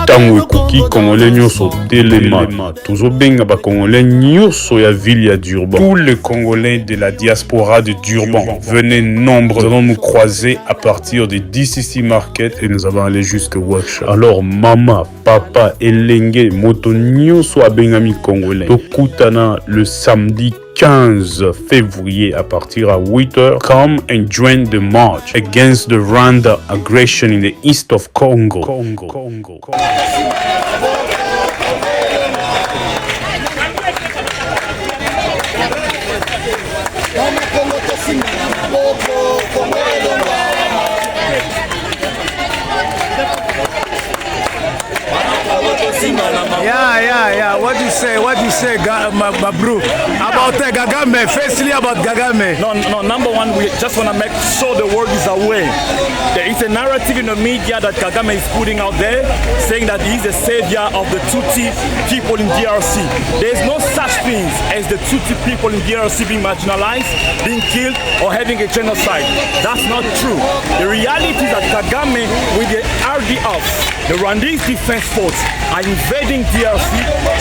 Tango ekoki Congolais nyonso telema. Tozobenga ba Congolais nyonso ya ville ya Durban. Tous les Congolais de la diaspora de Durban, venez nombreux. Nous allons nous croiser à partir de DCC Market et nous allons aller jusqu'au workshop. Alors maman, papa, elenge, moto nyonso abengami Congolais. Tokutana le samedi 15 février à partir à 8h. Come and join the march against the Rwanda aggression in the east of Congo. Yeah. What do you say, my bro? About Kagame, firstly about Kagame. No, number one, we just want to make sure the word is aware. There is a narrative in the media that Kagame is putting out there, saying that he's the savior of the Tutsi people in DRC. There is no such thing as the Tutsi people in DRC being marginalized, being killed, or having a genocide. That's not true. The reality is that Kagame, with the RDF, the Rwandese Defense Force, are invading DRC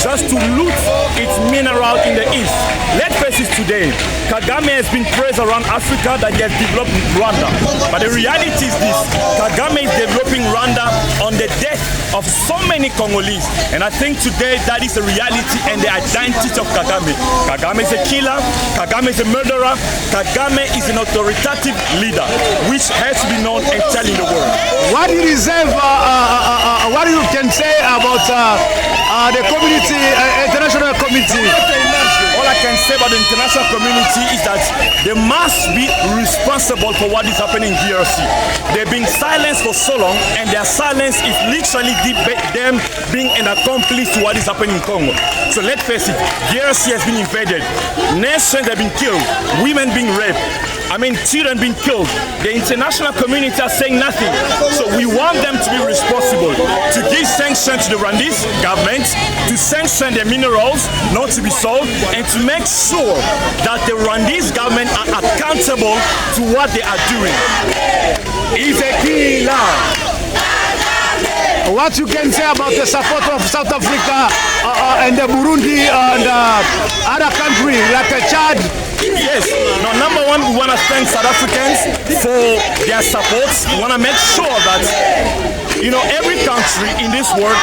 just to loot its mineral in the east. Let's face it today, Kagame has been praised around Africa that he has developed Rwanda. But the reality is this, Kagame is developing Rwanda on the death of so many Congolese. And I think today that is the reality and the identity of Kagame. Kagame is a killer, Kagame is a murderer, Kagame is an authoritative leader, which has to be known and tell in the world. What do you reserve, what you can say about the community, international community? All I can say about the international community is that they must be responsible for what is happening in DRC. They've been silenced for so long, and their silence is literally them being an accomplice to what is happening in Congo. So let's face it, DRC has been invaded. Nations have been killed, women being raped. Children being killed. The international community are saying nothing. So we want them to be responsible, to give sanctions to the Rwandese government, to sanction their minerals not to be sold, and to make sure that the Rwandese government are accountable to what they are doing. He's a killer. What you can say about the support of South Africa and the Burundi and other countries like Chad? Yes. Now, number one, we want to thank South Africans for their support. We want to make sure that, every country in this world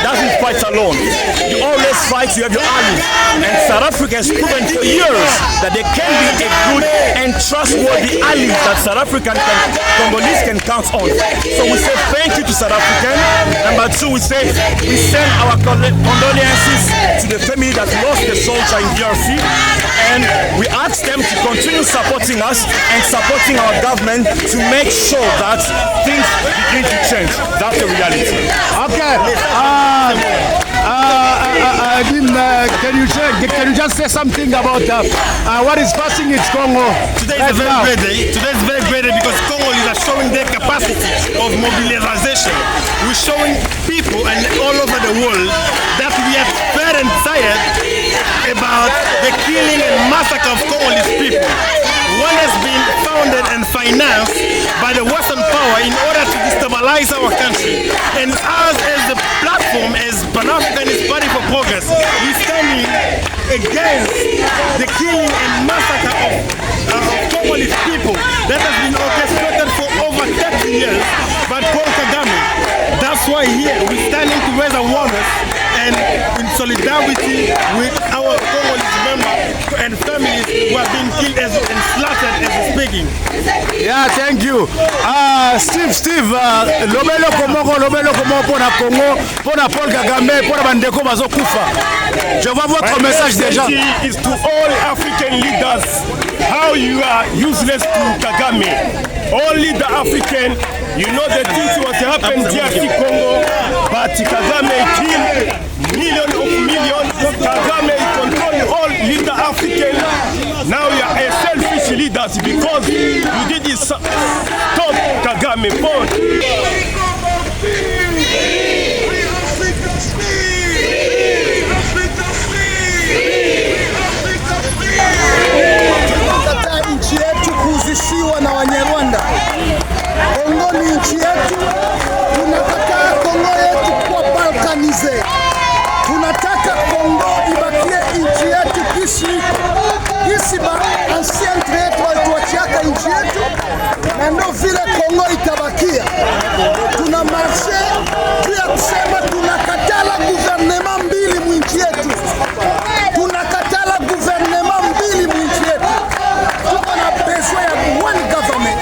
doesn't fight alone. You always fight, you have your allies. And South Africa has proven for years that they can be a good and trustworthy ally that South African Congolese can count on. So we say thank you to South African. Number two, we send our condolences to the family that lost the soldier in DRC. And we ask them to continue supporting us and supporting our government to make sure that things begin to change. That's the reality. Okay. Can you just say something about what is passing in Congo? Today is a very great day. Today is very great day because Congo is showing their capacity of mobilization. We're showing people and all over the world that we are fed and tired about the killing and massacre of Congolese people. One has been founded and financed by the Western power in order to destabilize our country. And us as the platform, as Pan-Africanist Party for Progress, we're standing against the killing and massacre of Congolese people that has been orchestrated for over 30 years by Paul Kagame. That's why here we're standing to raise awareness and in solidarity with our Congolese members and families who have been killed and slaughtered as we're speaking. Yeah, thank you. Steve, lobelo komo pour la Congo, pour la Paul Kagame, pour la bandeko bazokufa. Je vois votre message déjà. Is to all African leaders how you are useless to Kagame. All leader African, you know the things what happened in DRC Congo, but Kagame killed millions. Kagame control all leader African. Now you are a selfish leaders because you did this stop Kagame phone. Nchi yetu kuhusishiwa na Wanyarwanda. Kongo ni nchi yetu, tunataka Kongo yetu tusikilize. Tunataka Kongo ibakie nchi yetu kisi ba ancientre yetu walituachiaka nchi yetu, na ndio vile Kongo itabakia. Tuna marshe juu ya kusema tunakatala guvernema mbili mwinchi yetu. Tunakatala guvernema mbili mwinchi yetu. Tuko na besoin ya one government.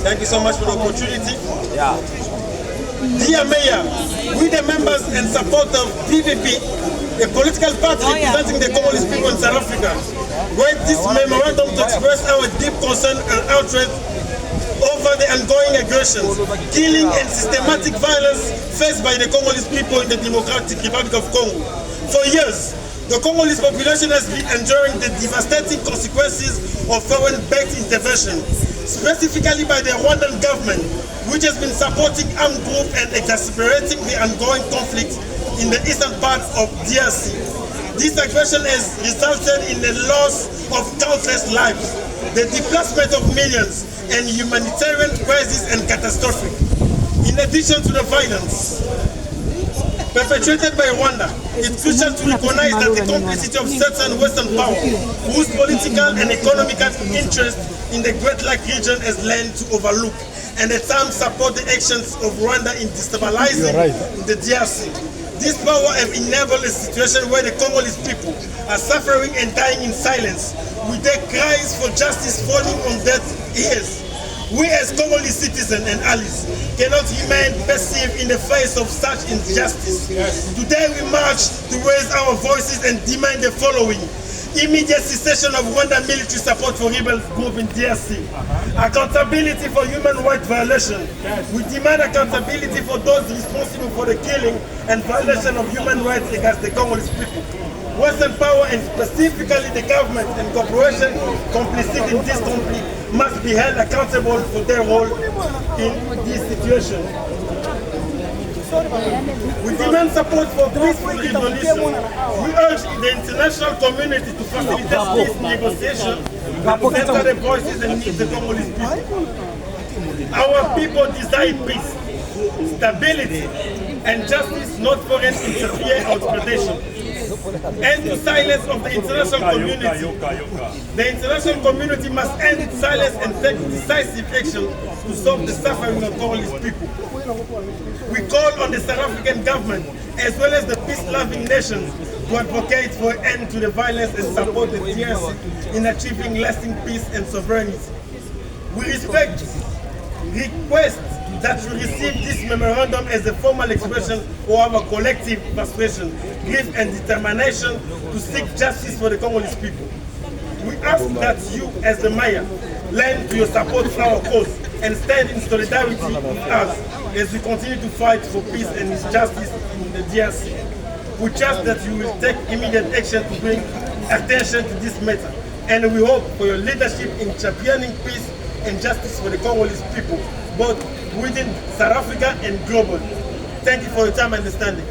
Thank you so much for the opportunity. Yeah. Dear Mayor, we the members and support of PPP, a political party representing the Congolese people in South Africa, write this memorandum to express our deep concern and outrage over the ongoing aggressions, killing and systematic violence faced by the Congolese people in the Democratic Republic of Congo. For years, the Congolese population has been enduring the devastating consequences of foreign-backed intervention, specifically by the Rwandan government, which has been supporting armed groups and exacerbating the ongoing conflict in the eastern parts of DRC. This aggression has resulted in the loss of countless lives, the displacement of millions, and humanitarian crisis and catastrophe. In addition to the violence perpetrated by Rwanda, it's crucial to recognize that the complicity of certain Western powers, whose political and economic interest in the Great Lake region has led to overlook and at times support the actions of Rwanda in destabilizing the DRC. This power have enabled a situation where the Congolese people are suffering and dying in silence, with their cries for justice falling on deaf ears. We as Congolese citizens and allies cannot remain passive in the face of such injustice. Today we march to raise our voices and demand the following: immediate cessation of Rwanda military support for rebel group in DRC. Accountability for human rights violation. We demand accountability for those responsible for the killing and violation of human rights against the Congolese people. Western power, and specifically the government and corporation complicit in this conflict, must be held accountable for their role in this situation. We demand support for peaceful resolution. We urge the international community to facilitate peace negotiations, represent the voices and needs of the Congolese people. Our people desire peace, stability, and justice, not foreign interference or predation. End the silence of the international community. The international community must end its silence and take decisive action to solve the suffering of Congolese people. We call on the South African government as well as the peace-loving nations to advocate for an end to the violence and support the DRC in achieving lasting peace and sovereignty. We request that you receive this memorandum as a formal expression of our collective frustration, grief and determination to seek justice for the Congolese people. We ask that you, as the mayor, lend to your support for our cause and stand in solidarity with us as we continue to fight for peace and justice in the DRC. We trust that you will take immediate action to bring attention to this matter, and we hope for your leadership in championing peace and justice for the Congolese people, both within South Africa and global. Thank you for your time and understanding.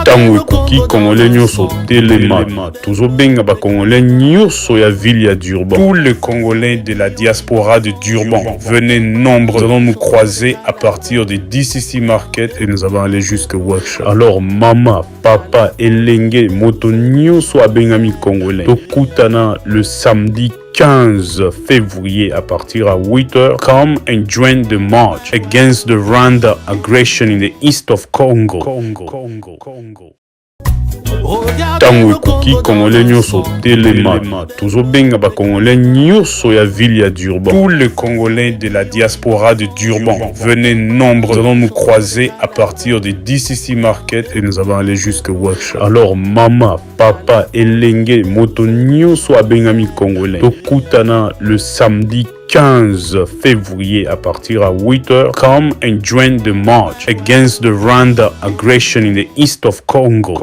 Tango ekoki Congolais nyonso telema tozobenga ba Congolais nyonso ya ville ya Durban. Tous les Congolais de la diaspora de Durban, venez nombreux. Nous allons nous croiser à partir de DCC Market et nous allons aller jusqu'au workshop. Alors maman, papa, elenge, moto nyonso abengami Congolais. Tokutana le samedi 15 février à partir à 8h. Come and join the march against the Rwanda aggression in the east of Congo. Congo. Tango ekoki Congolais nyonso telema tozobenga ba Congolais nyonso ya ville ya Durban. Tous les Congolais de la diaspora de Durban, venez nombreux. Nous allons nous croiser à partir de DCC Market et nous allons aller jusqu'au workshop. Alors mama, papa, elenge, moto nyonso abengami Congolais. Tokutana le samedi 15 février à partir à 8h. Come and join the march against the Rwanda aggression in the east of Congo.